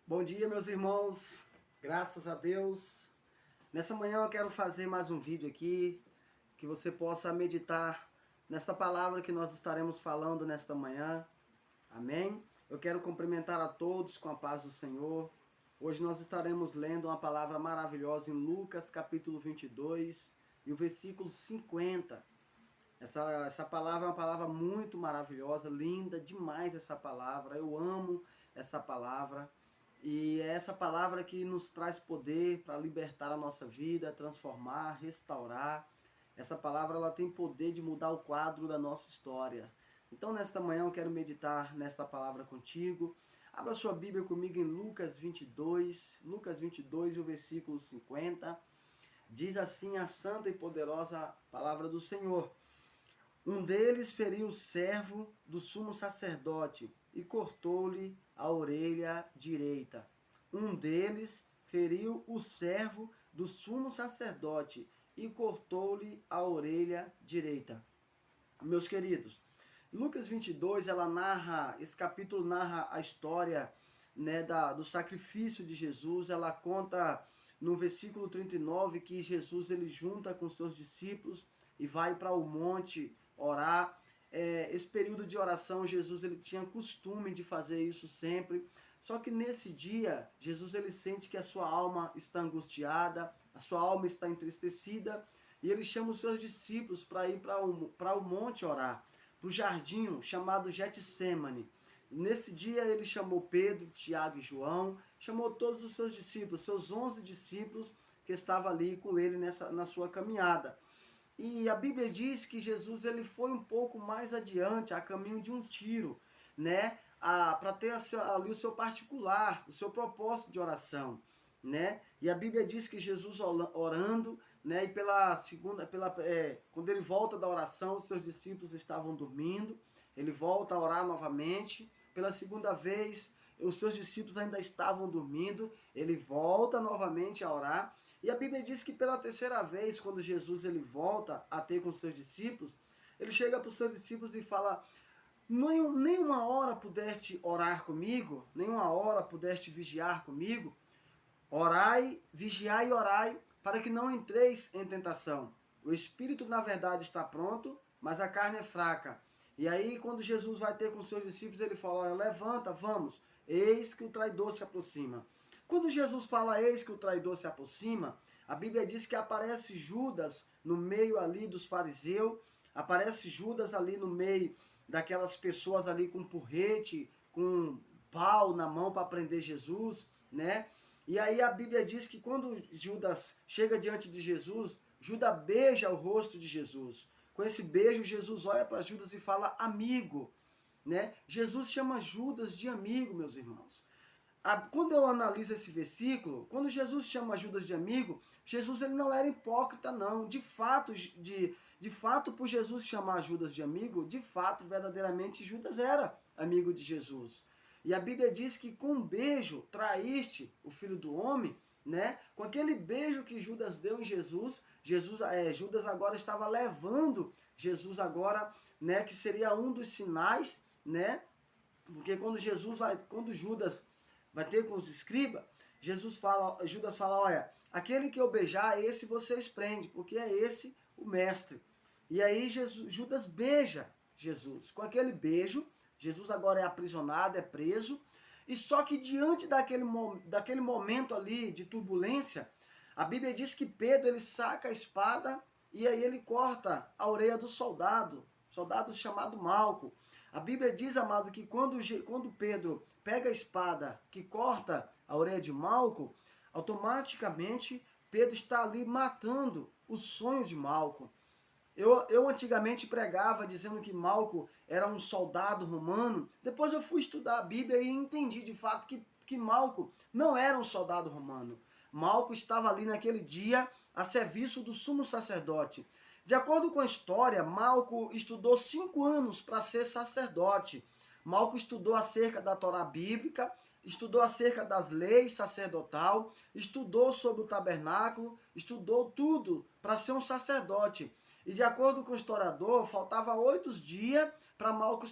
Bom dia, meus irmãos. Graças a Deus. Nessa manhã eu quero fazer mais um vídeo aqui, que você possa meditar nesta palavra que nós estaremos falando nesta manhã. Amém? Eu quero cumprimentar a todos com a paz do Senhor. Hoje nós estaremos lendo uma palavra maravilhosa em Lucas, capítulo 22, e o versículo 50. Essa palavra é uma palavra muito maravilhosa, linda demais essa palavra. Eu amo essa palavra. E é essa palavra que nos traz poder para libertar a nossa vida, transformar, restaurar. Essa palavra ela tem poder de mudar o quadro da nossa história. Então, nesta manhã, eu quero meditar nesta palavra contigo. Abra sua Bíblia comigo em Lucas 22 e o versículo 50. Diz assim a santa e poderosa palavra do Senhor. Um deles feriu o servo do sumo sacerdote e cortou-lhe a orelha direita. Um deles feriu o servo do sumo sacerdote e cortou-lhe a orelha direita. Meus queridos, Lucas 22, esse capítulo narra a história, né, do sacrifício de Jesus. Ela conta no versículo 39 que Jesus ele junta com seus discípulos e vai para o monte orar. Esse período de oração, Jesus ele tinha costume de fazer isso sempre. Só que nesse dia, Jesus ele sente que a sua alma está angustiada, a sua alma está entristecida, e ele chama os seus discípulos para ir para o monte orar, para o jardim chamado Getsêmani. Nesse dia ele chamou Pedro, Tiago e João, chamou todos os seus discípulos, seus 11 discípulos que estavam ali com ele na sua caminhada. E a Bíblia diz que Jesus ele foi um pouco mais adiante, a caminho de um tiro, né? Para ter ali o seu particular, o seu propósito de oração, né? E a Bíblia diz que Jesus orando, né? E quando ele volta da oração, os seus discípulos estavam dormindo. Ele volta a orar novamente. Pela segunda vez, os seus discípulos ainda estavam dormindo. Ele volta novamente a orar. E a Bíblia diz que pela terceira vez, quando Jesus ele volta a ter com os seus discípulos, ele chega para os seus discípulos e fala: nenhuma hora pudeste orar comigo, nenhuma hora pudeste vigiar comigo. Orai, vigiai e orai, para que não entreis em tentação. O espírito, na verdade, está pronto, mas a carne é fraca. E aí, quando Jesus vai ter com seus discípulos, ele fala: olha, levanta, vamos, eis que o traidor se aproxima. Quando Jesus fala eis que o traidor se aproxima, a Bíblia diz que aparece Judas no meio ali dos fariseus, aparece Judas ali no meio daquelas pessoas ali com porrete, com pau na mão para prender Jesus, né? E aí a Bíblia diz que quando Judas chega diante de Jesus, Judas beija o rosto de Jesus. Com esse beijo, Jesus olha para Judas e fala: amigo, né? Jesus chama Judas de amigo, meus irmãos. Quando eu analiso esse versículo, quando Jesus chama Judas de amigo, Jesus ele não era hipócrita, não. De fato, por Jesus chamar Judas de amigo, de fato, verdadeiramente, Judas era amigo de Jesus. E a Bíblia diz que com um beijo traíste o Filho do Homem, né? Com aquele beijo que Judas deu em Jesus, Judas agora estava levando Jesus agora, né? Que seria um dos sinais, né? Porque quando Judas vai ter com os escribas, Judas fala, olha, aquele que eu beijar, esse vocês prendem, porque é esse o mestre. E aí Judas beija Jesus. Com aquele beijo, Jesus agora é aprisionado, é preso, e só que diante daquele momento ali de turbulência, a Bíblia diz que Pedro ele saca a espada e aí ele corta a orelha do soldado chamado Malco. A Bíblia diz, amado, que quando Pedro pega a espada que corta a orelha de Malco, automaticamente Pedro está ali matando o sonho de Malco. Eu antigamente pregava dizendo que Malco era um soldado romano. Depois eu fui estudar a Bíblia e entendi de fato que Malco não era um soldado romano. Malco estava ali naquele dia a serviço do sumo sacerdote. De acordo com a história, Malco estudou 5 anos para ser sacerdote. Malco estudou acerca da Torá bíblica, estudou acerca das leis sacerdotal, estudou sobre o tabernáculo, estudou tudo para ser um sacerdote. E de acordo com o historiador, faltava 8 dias para Malco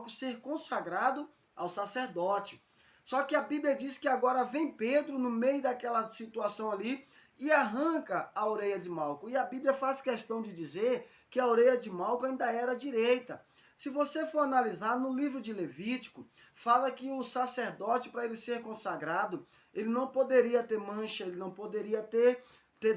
ser consagrado ao sacerdote. Só que a Bíblia diz que agora vem Pedro no meio daquela situação ali e arranca a orelha de Malco. E a Bíblia faz questão de dizer que a orelha de Malco ainda era direita. Se você for analisar no livro de Levítico, fala que o sacerdote, para ele ser consagrado, ele não poderia ter mancha, ele não poderia ter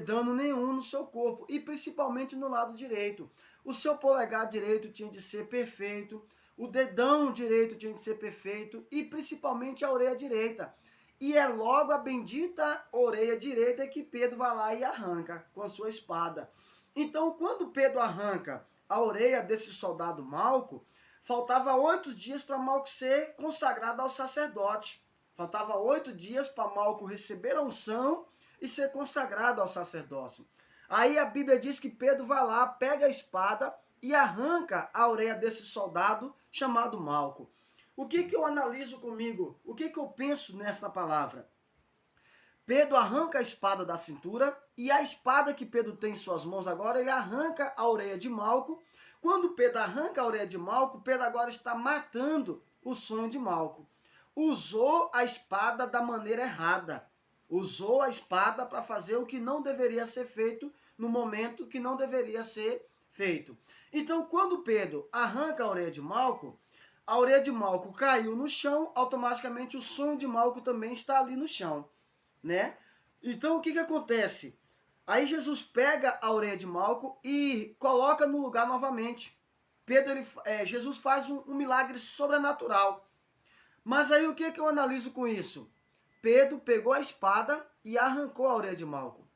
dano nenhum no seu corpo, e principalmente no lado direito. O seu polegar direito tinha de ser perfeito, o dedão direito tinha de ser perfeito, e principalmente a orelha direita. E é logo a bendita orelha direita que Pedro vai lá e arranca com a sua espada. Então, quando Pedro arranca a orelha desse soldado Malco, faltava 8 dias para Malco ser consagrado ao sacerdote. Faltava 8 dias para Malco receber a unção e ser consagrado ao sacerdócio. Aí a Bíblia diz que Pedro vai lá, pega a espada e arranca a orelha desse soldado chamado Malco. O que eu analiso comigo? O que eu penso nessa palavra? Pedro arranca a espada da cintura e a espada que Pedro tem em suas mãos agora, ele arranca a orelha de Malco. Quando Pedro arranca a orelha de Malco, Pedro agora está matando o sonho de Malco. Usou a espada da maneira errada. Usou a espada para fazer o que não deveria ser feito no momento que não deveria ser feito. Então, quando Pedro arranca a orelha de Malco caiu no chão, automaticamente o sonho de Malco também está ali no chão, né? Então, o que acontece? Aí Jesus pega a orelha de Malco e coloca no lugar novamente. Jesus faz um milagre sobrenatural. Mas aí o que eu analiso com isso? Pedro pegou a espada e arrancou a orelha de Malco.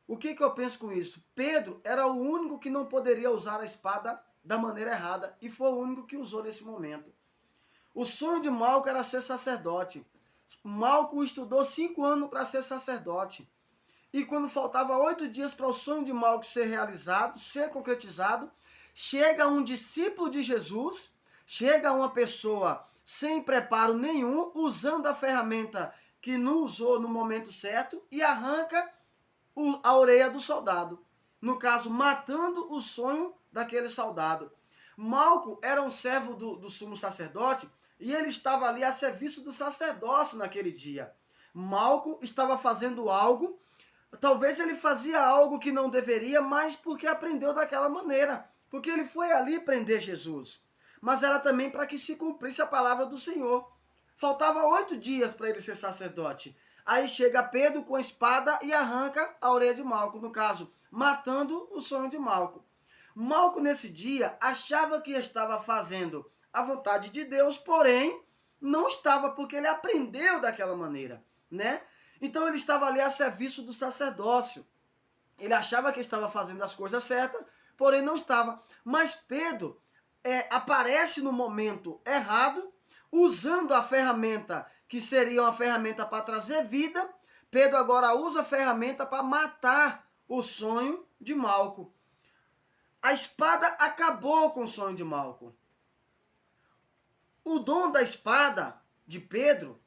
O que eu penso com isso? Pedro era o único que não poderia usar a espada da maneira errada e foi o único que usou nesse momento. O sonho de Malco era ser sacerdote. Malco estudou 5 anos para ser sacerdote. E quando faltava 8 dias para o sonho de Malco ser realizado, ser concretizado, chega um discípulo de Jesus, chega uma pessoa sem preparo nenhum, usando a ferramenta que não usou no momento certo e arranca a orelha do soldado. No caso, matando o sonho daquele soldado. Malco era um servo do sumo sacerdote e ele estava ali a serviço do sacerdócio naquele dia. Malco estava fazendo algo, talvez ele fazia algo que não deveria, mas porque aprendeu daquela maneira. Porque ele foi ali prender Jesus. Mas era também para que se cumprisse a palavra do Senhor. Faltava 8 dias para ele ser sacerdote. Aí chega Pedro com a espada e arranca a orelha de Malco, no caso, matando o sonho de Malco. Malco, nesse dia, achava que estava fazendo a vontade de Deus, porém, não estava, porque ele aprendeu daquela maneira, né? Então, ele estava ali a serviço do sacerdócio. Ele achava que estava fazendo as coisas certas, porém não estava. Mas Pedro aparece no momento errado, usando a ferramenta que seria uma ferramenta para trazer vida. Pedro agora usa a ferramenta para matar o sonho de Malco. A espada acabou com o sonho de Malco. O dom da espada de Pedro,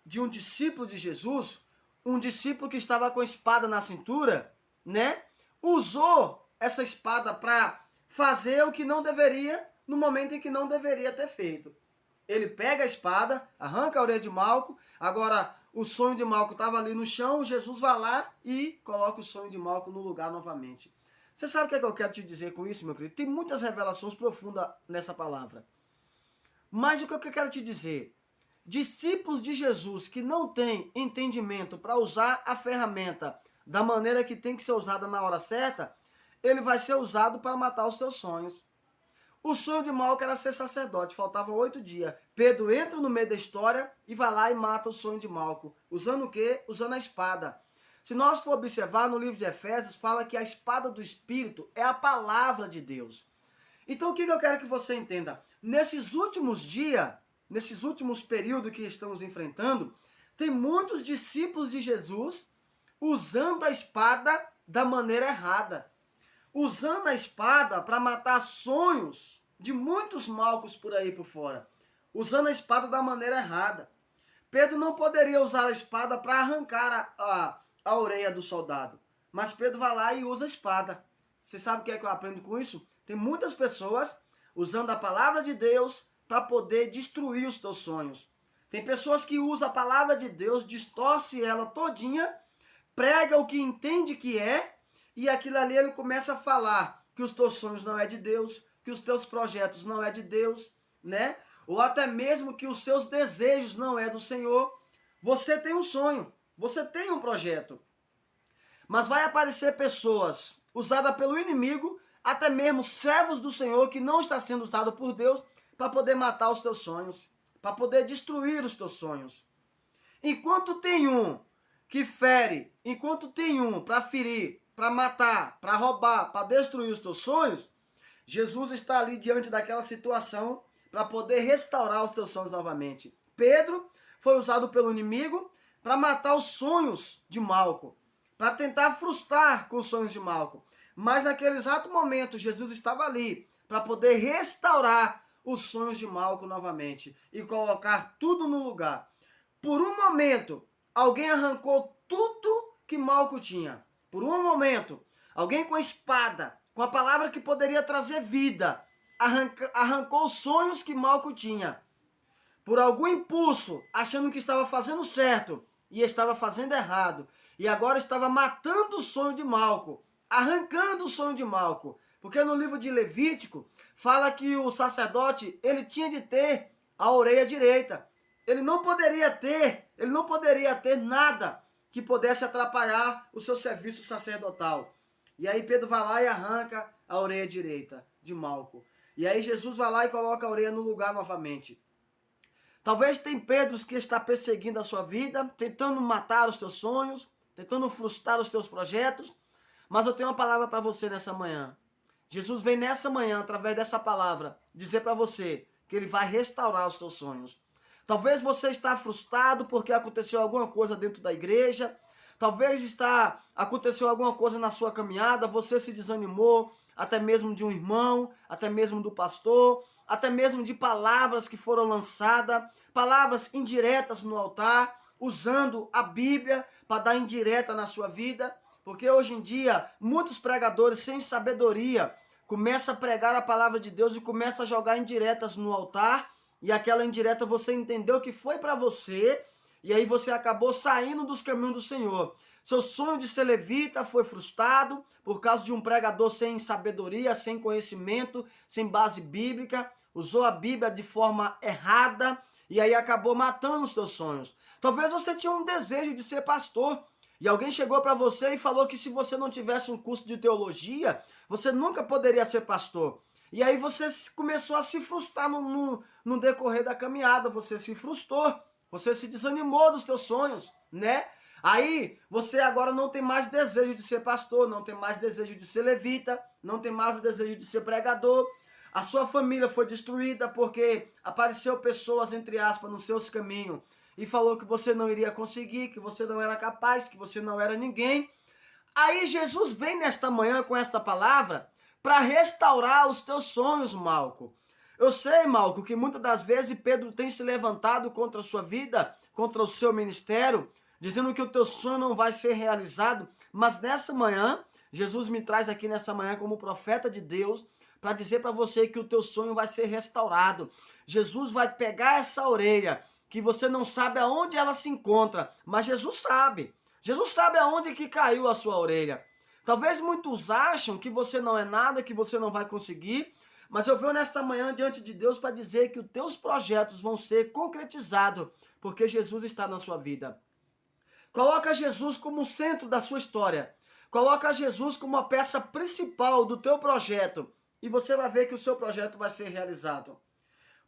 de um discípulo de Jesus, um discípulo que estava com a espada na cintura, né? Usou essa espada para fazer o que não deveria, no momento em que não deveria ter feito. Ele pega a espada, arranca a orelha de Malco, agora o sonho de Malco estava ali no chão, Jesus vai lá e coloca o sonho de Malco no lugar novamente. Você sabe o que é que eu quero te dizer com isso, meu querido? Tem muitas revelações profundas nessa palavra. Mas o que eu quero te dizer? Discípulos de Jesus que não têm entendimento para usar a ferramenta da maneira que tem que ser usada na hora certa, ele vai ser usado para matar os teus sonhos. O sonho de Malco era ser sacerdote, faltavam 8 dias. Pedro entra no meio da história e vai lá e mata o sonho de Malco. Usando o quê? Usando a espada. Se nós for observar no livro de Efésios, fala que a espada do Espírito é a palavra de Deus. Então o que eu quero que você entenda? Nesses últimos dias, nesses últimos períodos que estamos enfrentando, tem muitos discípulos de Jesus usando a espada da maneira errada. Usando a espada para matar sonhos de muitos malcos por aí por fora. Usando a espada da maneira errada. Pedro não poderia usar a espada para arrancar a orelha do soldado. Mas Pedro vai lá e usa a espada. Você sabe o que é que eu aprendo com isso? Tem muitas pessoas usando a palavra de Deus para poder destruir os teus sonhos. Tem pessoas que usam a palavra de Deus, distorce ela todinha, prega o que entende que é, e aquilo ali ele começa a falar que os teus sonhos não é de Deus, que os teus projetos não é de Deus, né? Ou até mesmo que os seus desejos não é do Senhor. Você tem um sonho, você tem um projeto. Mas vai aparecer pessoas usadas pelo inimigo, até mesmo servos do Senhor que não está sendo usado por Deus para poder matar os teus sonhos, para poder destruir os teus sonhos. Enquanto tem um que fere, enquanto tem um para ferir, para matar, para roubar, para destruir os teus sonhos, Jesus está ali diante daquela situação para poder restaurar os teus sonhos novamente. Pedro foi usado pelo inimigo para matar os sonhos de Malco, para tentar frustrar com os sonhos de Malco. Mas naquele exato momento, Jesus estava ali para poder restaurar os sonhos de Malco novamente e colocar tudo no lugar. Por um momento, alguém arrancou tudo que Malco tinha. Por um momento, alguém com a espada, com a palavra que poderia trazer vida, arrancou os sonhos que Malco tinha. Por algum impulso, achando que estava fazendo certo e estava fazendo errado. E agora estava matando o sonho de Malco, arrancando o sonho de Malco. Porque no livro de Levítico, fala que o sacerdote, ele tinha de ter a orelha direita. Ele não poderia ter nada que pudesse atrapalhar o seu serviço sacerdotal. E aí Pedro vai lá e arranca a orelha direita de Malco. E aí Jesus vai lá e coloca a orelha no lugar novamente. Talvez tem Pedros que está perseguindo a sua vida, tentando matar os teus sonhos, tentando frustrar os teus projetos. Mas eu tenho uma palavra para você nessa manhã. Jesus vem nessa manhã, através dessa palavra, dizer para você que ele vai restaurar os teus sonhos. Talvez você está frustrado porque aconteceu alguma coisa dentro da igreja. Talvez aconteceu alguma coisa na sua caminhada, você se desanimou, até mesmo de um irmão, até mesmo do pastor, até mesmo de palavras que foram lançadas, palavras indiretas no altar, usando a Bíblia para dar indireta na sua vida. Porque hoje em dia, muitos pregadores sem sabedoria começam a pregar a palavra de Deus e começam a jogar indiretas no altar, e aquela indireta você entendeu que foi para você, e aí você acabou saindo dos caminhos do Senhor. Seu sonho de ser levita foi frustrado por causa de um pregador sem sabedoria, sem conhecimento, sem base bíblica, usou a Bíblia de forma errada, e aí acabou matando os teus sonhos. Talvez você tinha um desejo de ser pastor, e alguém chegou para você e falou que se você não tivesse um curso de teologia, você nunca poderia ser pastor. E aí você começou a se frustrar no decorrer da caminhada, você se frustrou, você se desanimou dos teus sonhos, né? Aí você agora não tem mais desejo de ser pastor, não tem mais desejo de ser levita, não tem mais desejo de ser pregador. A sua família foi destruída porque apareceu pessoas, entre aspas, nos seus caminhos e falou que você não iria conseguir, que você não era capaz, que você não era ninguém. Aí Jesus vem nesta manhã com esta palavra para restaurar os teus sonhos, Malco. Eu sei, Malco, que muitas das vezes Pedro tem se levantado contra a sua vida, contra o seu ministério, dizendo que o teu sonho não vai ser realizado, mas nessa manhã, Jesus me traz aqui nessa manhã como profeta de Deus, para dizer para você que o teu sonho vai ser restaurado. Jesus vai pegar essa orelha, que você não sabe aonde ela se encontra, mas Jesus sabe. Jesus sabe aonde que caiu a sua orelha. Talvez muitos acham que você não é nada, que você não vai conseguir, mas eu venho nesta manhã diante de Deus para dizer que os teus projetos vão ser concretizados, porque Jesus está na sua vida. Coloca Jesus como o centro da sua história. Coloca Jesus como a peça principal do teu projeto, e você vai ver que o seu projeto vai ser realizado.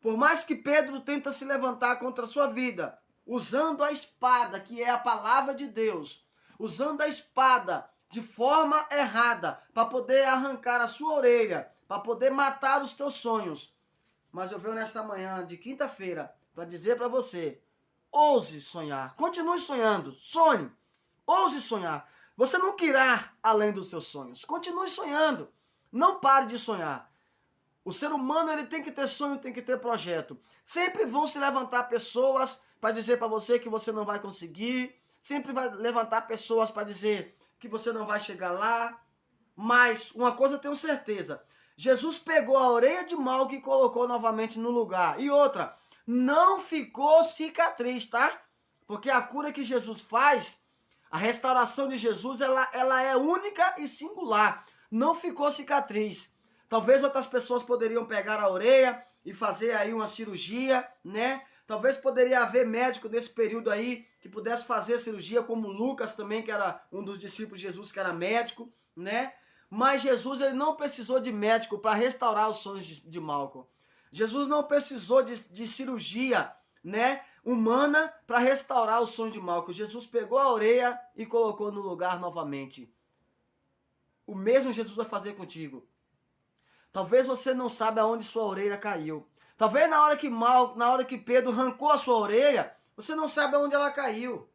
Por mais que Pedro tenta se levantar contra a sua vida, usando a espada, que é a palavra de Deus, usando a espada de forma errada, para poder arrancar a sua orelha, para poder matar os teus sonhos. Mas eu venho nesta manhã de quinta-feira para dizer para você, ouse sonhar, continue sonhando, sonhe, ouse sonhar. Você nunca irá além dos seus sonhos, continue sonhando, não pare de sonhar. O ser humano ele tem que ter sonho, tem que ter projeto. Sempre vão se levantar pessoas para dizer para você que você não vai conseguir. Sempre vai levantar pessoas para dizer que você não vai chegar lá. Mas uma coisa eu tenho certeza. Jesus pegou a orelha de Malco e colocou novamente no lugar. E outra, não ficou cicatriz, tá? Porque a cura que Jesus faz, a restauração de Jesus, ela é única e singular. Não ficou cicatriz. Talvez outras pessoas poderiam pegar a orelha e fazer aí uma cirurgia, né? Talvez poderia haver médico nesse período aí que pudesse fazer a cirurgia, como Lucas também, que era um dos discípulos de Jesus, que era médico, né? Mas Jesus, ele não precisou de médico para restaurar os sonhos de Malcolm. Jesus não precisou de cirurgia, né, humana para restaurar os sonhos de Malcolm. Jesus pegou a orelha e colocou no lugar novamente. O mesmo Jesus vai fazer contigo. Talvez você não saiba aonde sua orelha caiu. Talvez na hora que Pedro arrancou a sua orelha, você não sabe aonde ela caiu.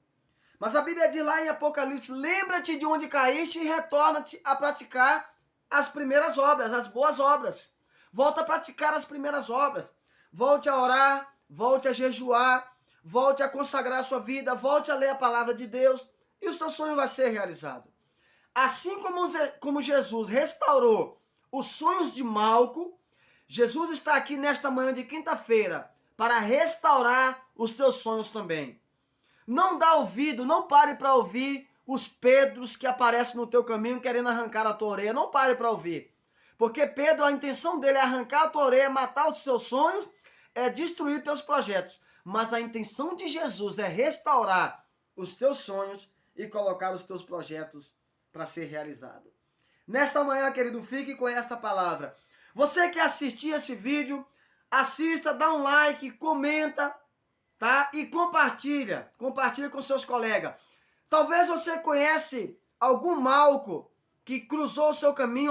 Mas a Bíblia diz lá em Apocalipse, lembra-te de onde caíste e retorna-te a praticar as primeiras obras, as boas obras. Volta a praticar as primeiras obras. Volte a orar, volte a jejuar, volte a consagrar a sua vida, volte a ler a palavra de Deus e o seu sonho vai ser realizado. Assim como Jesus restaurou os sonhos de Malco, Jesus está aqui nesta manhã de quinta-feira para restaurar os teus sonhos também. Não dá ouvido, não pare para ouvir os Pedros que aparecem no teu caminho querendo arrancar a tua orelha. Não pare para ouvir. Porque Pedro, a intenção dele é arrancar a tua orelha, matar os teus sonhos, é destruir teus projetos. Mas a intenção de Jesus é restaurar os teus sonhos e colocar os teus projetos para ser realizado. Nesta manhã, querido, fique com esta palavra. Você que assistiu esse vídeo, assista, dá um like, comenta, tá? E compartilha com seus colegas. Talvez você conhece algum Malco que cruzou o seu caminho